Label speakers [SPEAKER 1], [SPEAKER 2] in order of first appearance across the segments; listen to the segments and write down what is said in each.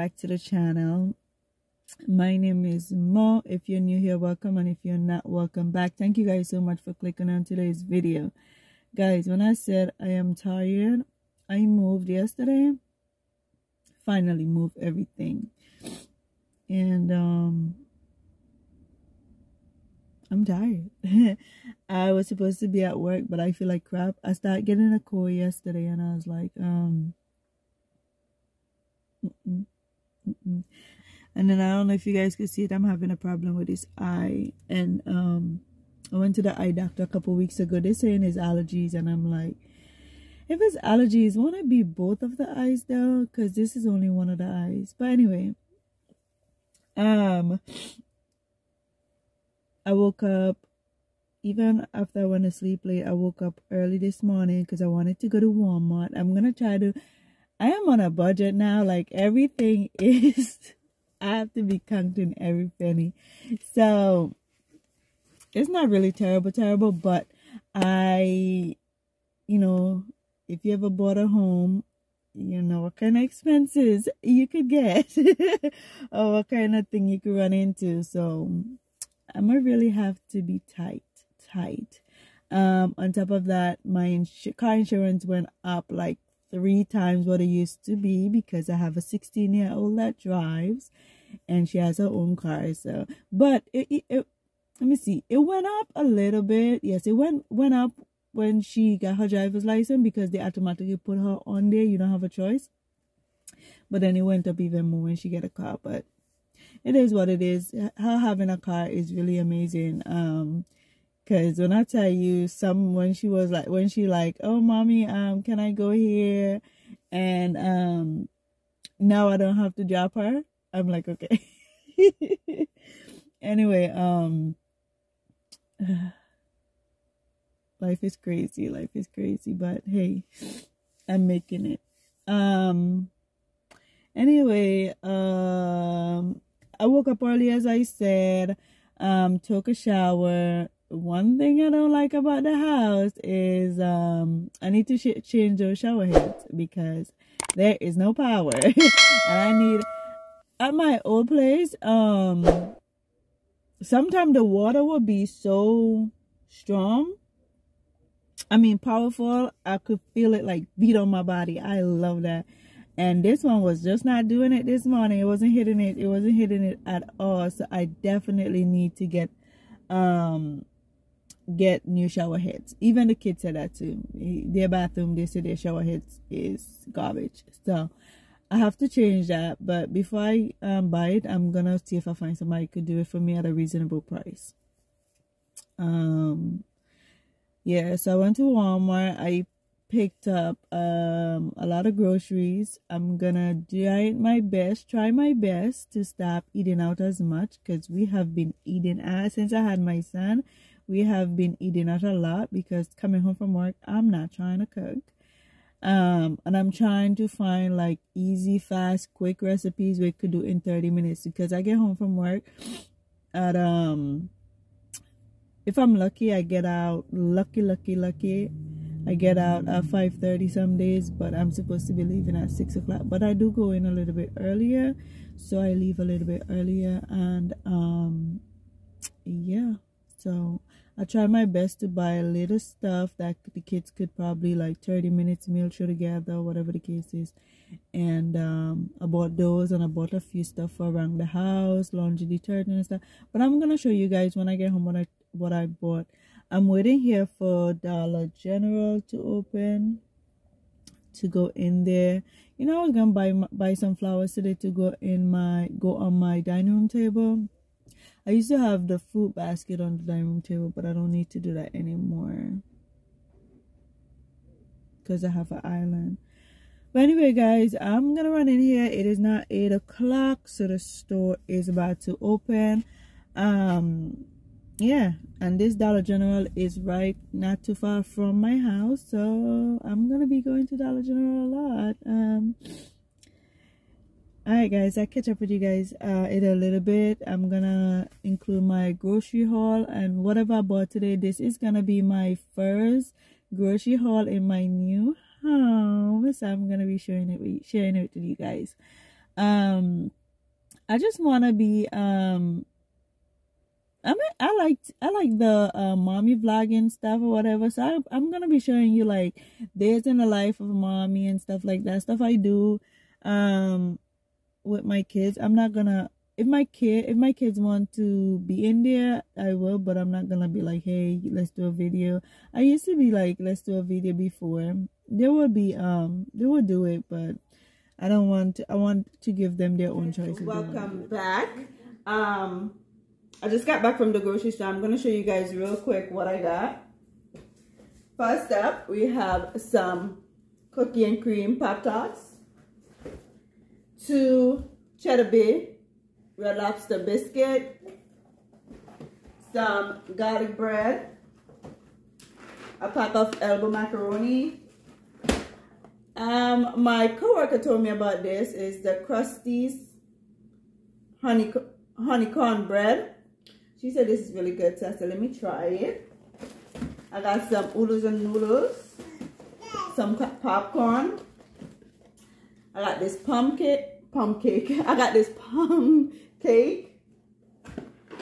[SPEAKER 1] back to the channel. My name is Mo. If you're new here, welcome, and if you're not, welcome back. Thank you guys so much for clicking on today's video. Guys, when I said I am tired, I moved yesterday. Finally moved everything. And I'm tired. I was supposed to be at work, but I feel like crap. I started getting a cold yesterday, and I was like, And then I don't know if you guys could see it. I'm having a problem with this eye, and I went to the eye doctor a couple weeks ago. They're saying it's allergies, and I'm like, if it's allergies, won't it be both of the eyes though? Because this is only one of the eyes. But anyway, I woke up, even after I went to sleep late, I woke up early this morning because I wanted to go to Walmart. I am on a budget now. Like, everything is, I have to be counting every penny. So, it's not really terrible, but if you ever bought a home, you know what kind of expenses you could get or what kind of thing you could run into. So, I'm gonna really have to be tight. On top of that, my car insurance went up like 3 times what it used to be because I have a 16-year-old that drives and she has her own car. So, but it let me see, it went up a little bit. Yes, it went up when she got her driver's license because they automatically put her on there. You don't have a choice. But then it went up even more when she get a car. But it is what it is. Her having a car is really amazing. Because when I tell you, when she like, oh mommy, can I go here? And now I don't have to drop her. I'm like, okay. Anyway, life is crazy, but hey, I'm making it. Anyway, I woke up early, as I said, took a shower. One thing I don't like about the house is I need to change those shower heads because there is no power. And I need, at my old place, sometimes the water will be so strong, powerful, I could feel it like beat on my body. I love that. And this one was just not doing it this morning. It wasn't hitting it at all. So I definitely need to get new shower heads. Even the kids said that too. Their bathroom, they say their shower heads is garbage. So I have to change that. But before I buy it, I'm gonna see if I find somebody who could do it for me at a reasonable price. Yeah, so I went to Walmart. I picked up a lot of groceries. I'm gonna try my best to stop eating out as much, because we have been eating out since I had my son. We have been eating out a lot because coming home from work, I'm not trying to cook. And I'm trying to find like easy, fast, quick recipes we could do in 30 minutes, because I get home from work at if I'm lucky, I get out lucky. I get out at 5:30 some days, but I'm supposed to be leaving at 6 o'clock. But I do go in a little bit earlier, so I leave a little bit earlier. And yeah, so I try my best to buy a little stuff that the kids could probably like 30 minutes meal through together, whatever the case is. And I bought those, and I bought a few stuff for around the house, laundry detergent and stuff. But I'm gonna show you guys when I get home what I bought. I'm waiting here for Dollar General to open to go in there. You know, I was gonna buy some flowers today to go on my dining room table. I used to have the fruit basket on the dining room table, but I don't need to do that anymore because I have an island. But anyway, guys, I'm gonna run in here. It is now 8 o'clock, so the store is about to open. Yeah, and this Dollar General is right not too far from my house, so I'm gonna be going to Dollar General a lot. Alright guys, I'll catch up with you guys in a little bit. I'm gonna include my grocery haul and whatever I bought today. This is gonna be my first grocery haul in my new home, so I'm gonna be sharing it with you guys. I just want to be I like the mommy vlogging stuff or whatever. So I'm gonna be showing you like days in the life of a mommy and stuff like that. Stuff I do with my kids. I'm not gonna, if my kids want to be in there, I will, but I'm not gonna be like, hey, let's do a video. I used to be like, let's do a video before. They would do it, but I don't want to. I want to give them their own choices. Welcome back. I just got back from the grocery store. I'm gonna show you guys real quick what I got. First up, we have some cookie and cream Pop-Tarts, 2 Cheddar Bay Red Lobster biscuit, some garlic bread, a pack of elbow macaroni. My coworker told me about this. Is the Krusty's honeycomb bread. She said this is really good, so I said let me try it. I got some oodles and noodles, some popcorn. I got this plum cake. I got this plum cake,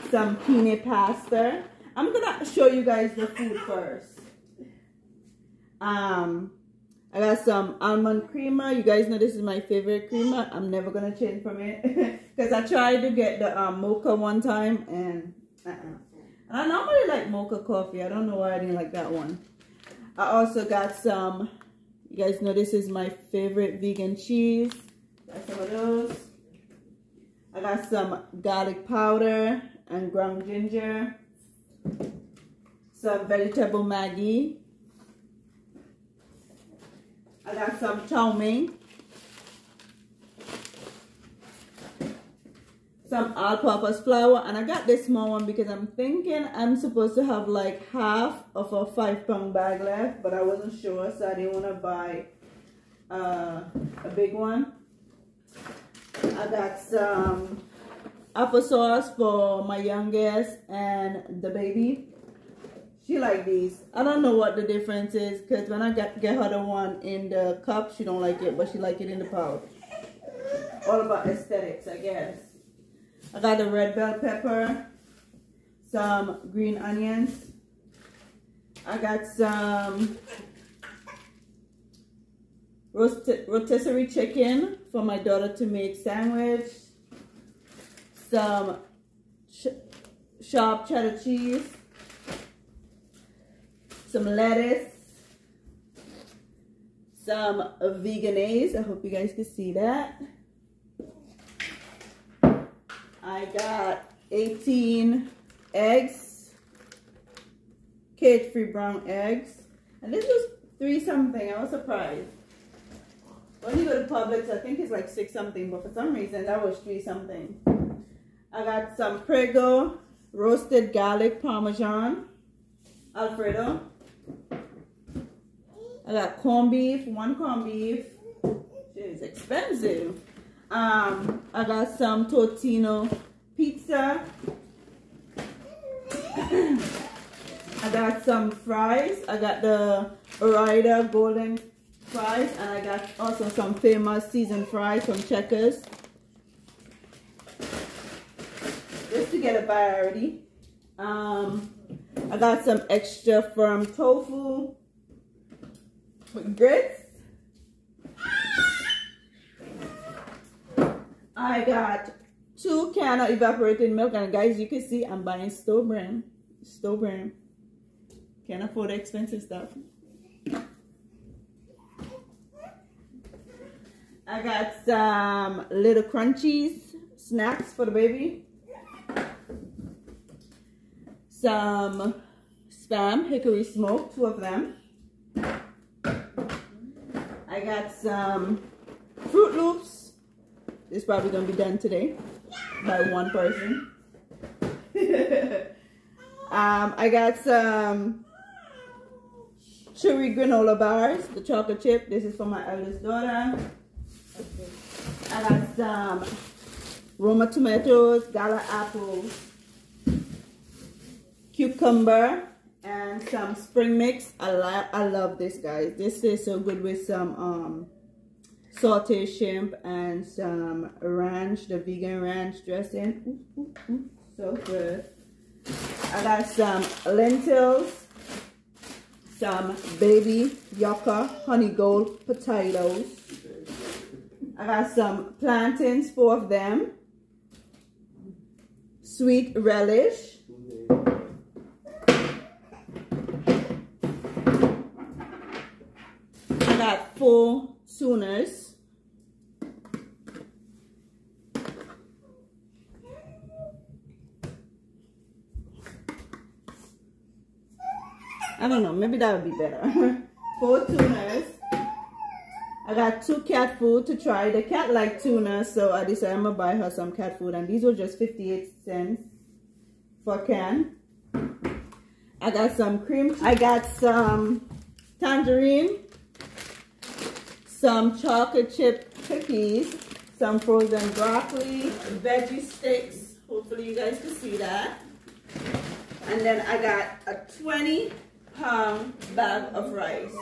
[SPEAKER 1] some penne pasta. I'm gonna show you guys the food first. I got some almond creamer. You guys know this is my favorite creamer. I'm never gonna change from it because I tried to get the mocha one time and I normally like mocha coffee. I don't know why I didn't like that one. I also got some, you guys know this is my favorite vegan cheese. Got some of those. I got some garlic powder and ground ginger. Some vegetable Maggi. I got some chow mein. Some all-purpose flour, and I got this small one because I'm thinking I'm supposed to have like half of a 5-pound bag left, but I wasn't sure, so I didn't want to buy a big one. I got some applesauce for my youngest and the baby. She like these. I don't know what the difference is because when I get her the one in the cup, she don't like it, but she like it in the pouch. All about aesthetics, I guess. I got the red bell pepper, some green onions. I got some rotisserie chicken for my daughter to make sandwich. Some sharp cheddar cheese. Some lettuce. Some veganaise. I hope you guys can see that. I got 18 eggs, cage-free brown eggs, and this was 3 something. I was surprised. When you go to Publix, I think it's like 6 something, but for some reason that was 3 something. I got some Prego roasted garlic parmesan Alfredo. I got corned beef, 1 corned beef. It's expensive. I got some Totino pizza. I got some fries. I got the Ore-Ida golden fries, and I got also some famous seasoned fries from Checkers. Just to get a variety. I got some extra firm tofu with grits. I got 2 cans of evaporated milk, and guys, you can see I'm buying store brand. Can't afford the expensive stuff. I got some little crunchies snacks for the baby. Some Spam hickory smoke, 2 of them. I got some Fruit Loops. It's probably gonna be done today by 1 person. I got some chewy granola bars, the chocolate chip. This is for my eldest daughter. I got some Roma tomatoes, gala apples, cucumber, and some spring mix. I love this, guys. This is so good with some sauteed shrimp and some ranch, the vegan ranch dressing. Ooh, ooh, ooh, so good. I got some lentils, some baby yucca honey gold potatoes. I got some plantains, 4 of them, sweet relish, I got 4 Sooners, I don't know, maybe that would be better. 4 tuners. I got 2 cat food to try. The cat liked tuna, so I decided I'm gonna buy her some cat food, and these were just 58 cents for a can. I got some cream. I got some tangerine, some chocolate chip cookies, some frozen broccoli, veggie sticks. Hopefully you guys can see that. And then I got a 20-pound bag of rice.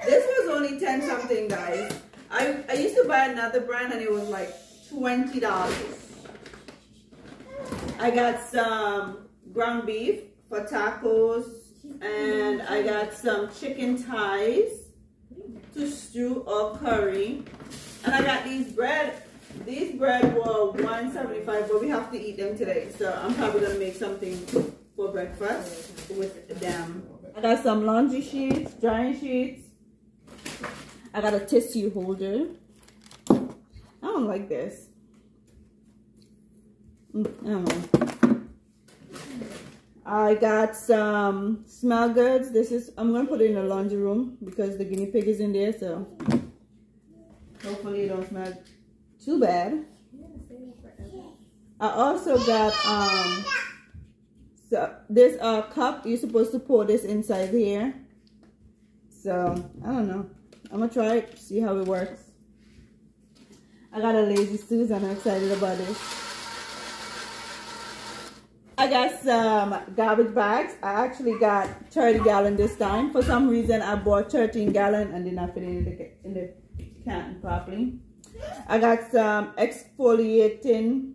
[SPEAKER 1] This was only 10 something, guys. I used to buy another brand and it was like $20. I got some ground beef for tacos, and I got some chicken thighs to stew or curry. And I got these bread. These bread were $1.75, but we have to eat them today. So I'm probably gonna make something for breakfast with them. I got some laundry sheets, drying sheets. I got a tissue holder. I don't like this. I don't know. I got some smell goods. I'm gonna put it in the laundry room because the guinea pig is in there, so hopefully it don't smell too bad. I also got so there's a cup. You're supposed to pour this inside here. So I don't know. I'm gonna try it, see how it works. I got a Lazy Suze and I'm excited about it. I got some garbage bags. I actually got 30 gallon this time. For some reason I bought 13 gallon and did not fit in the can properly. I got some exfoliating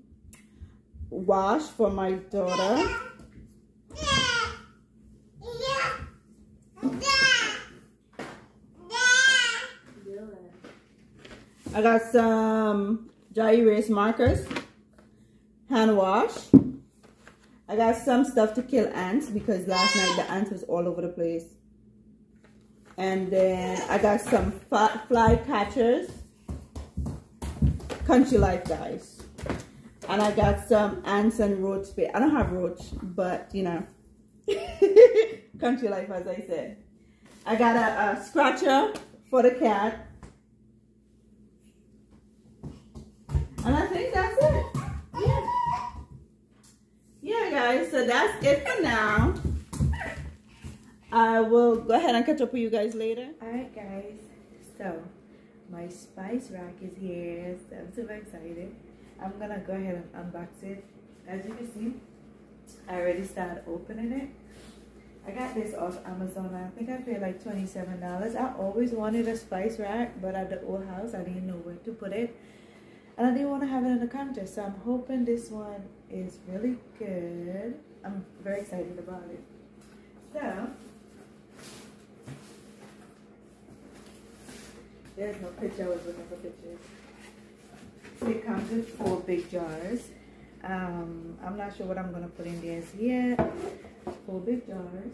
[SPEAKER 1] wash for my daughter. I got some dry erase markers, hand wash. I got some stuff to kill ants because last night the ants was all over the place. And then I got some fly catchers. Country Life, guys. And I got some ants and roach spray. I don't have roach, but you know. Country Life, as I said. I got a scratcher for the cat. And I think that's it. Yeah, guys, so that's it for now. I will go ahead and catch up with you guys later.
[SPEAKER 2] Alright, guys, so my spice rack is here, so I'm super excited. I'm gonna go ahead and unbox it. As you can see, I already started opening it. I got this off Amazon. I think I paid like $27. I always wanted a spice rack, but at the old house I didn't know where to put it. And I didn't want to have it on the counter, so I'm hoping this one is really good. I'm very excited about it. So, there's no picture, I was looking for pictures. So it comes with 4 big jars. I'm not sure what I'm going to put in there yet. 4 big jars.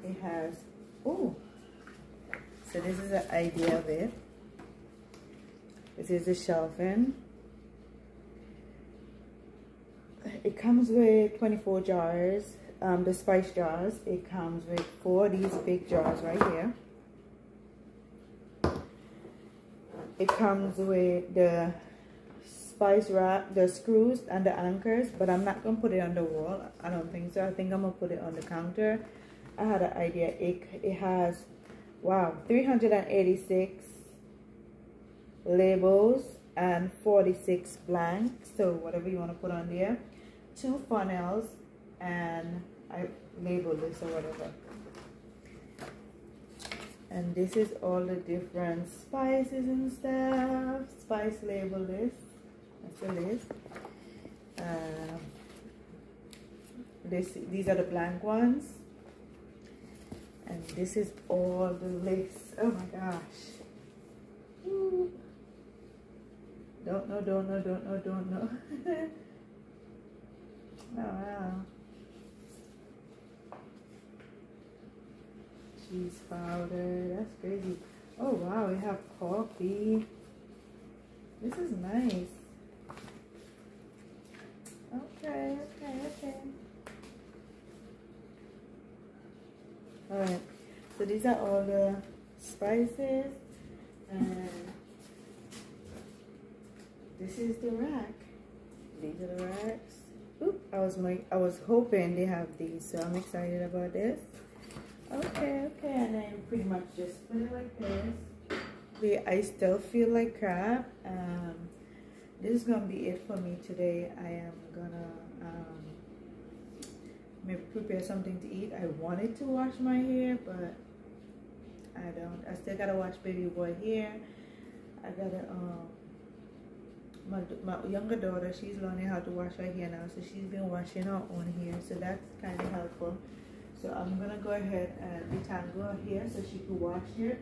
[SPEAKER 2] It has, oh, so this is the idea of it. This is the shelving. It comes with 24 jars, the spice jars. It comes with 4 of these big jars right here. It comes with the spice rack, the screws and the anchors, but I'm not going to put it on the wall. I don't think so. I think I'm going to put it on the counter. I had an idea. It has wow, 386 labels and 46 blank, so whatever you want to put on there. 2 funnels, and I labeled this or whatever. And this is all the different spices and stuff. Spice label list. That's the list. These are the blank ones. And this is all the lists. Oh my gosh. Ooh. Don't know. Oh wow. Cheese powder, that's crazy. Oh wow, we have coffee. This is nice. Okay. Alright, so these are all the spices, and this is the rack. These are the racks. Oop, I was hoping they have these, so I'm excited about this. Okay, and then pretty much just put it like this. I still feel like crap. This is gonna be it for me today. I am gonna maybe prepare something to eat. I wanted to wash my hair, but I don't. I still gotta wash baby boy hair. I gotta my younger daughter, she's learning how to wash her hair now, so she's been washing her own hair, so that's kind of helpful. So I'm gonna go ahead and detangle her hair so she can wash it.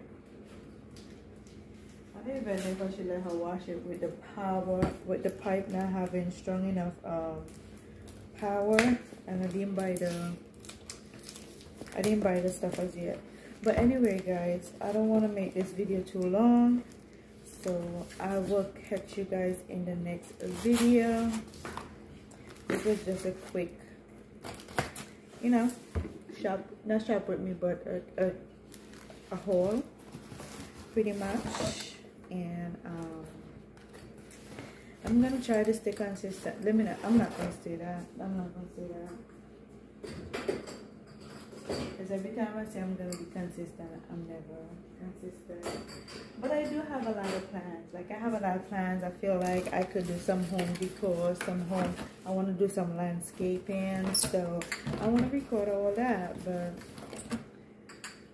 [SPEAKER 2] I don't even know if I should let her wash it with the power, with the pipe not having strong enough power, and I didn't buy the stuff as yet. But anyway guys, I don't want to make this video too long, so I will catch you guys in the next video. This was just a quick, you know, not shop with me, but a haul pretty much. And I'm gonna try to stay consistent. I'm not gonna say that. Because every time I say I'm gonna be consistent, I'm never consistent. But I do have a lot of plans. Like I have a lot of plans. I feel like I could do some home decor, I want to do some landscaping. So I want to record all that. But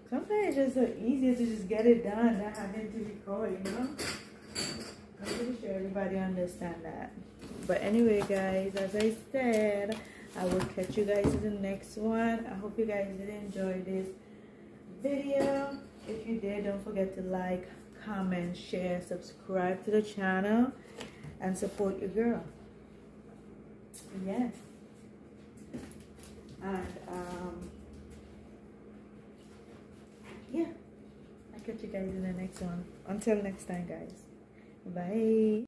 [SPEAKER 2] sometimes it's just so easier to just get it done than having to record, you know? I'm pretty sure everybody understands that. But anyway, guys, as I said, I will catch you guys in the next one. I hope you guys did enjoy this video. If you did, don't forget to like, comment, share, subscribe to the channel, and support your girl. Yes. And yeah, I'll catch you guys in the next one. Until next time, guys. Bye.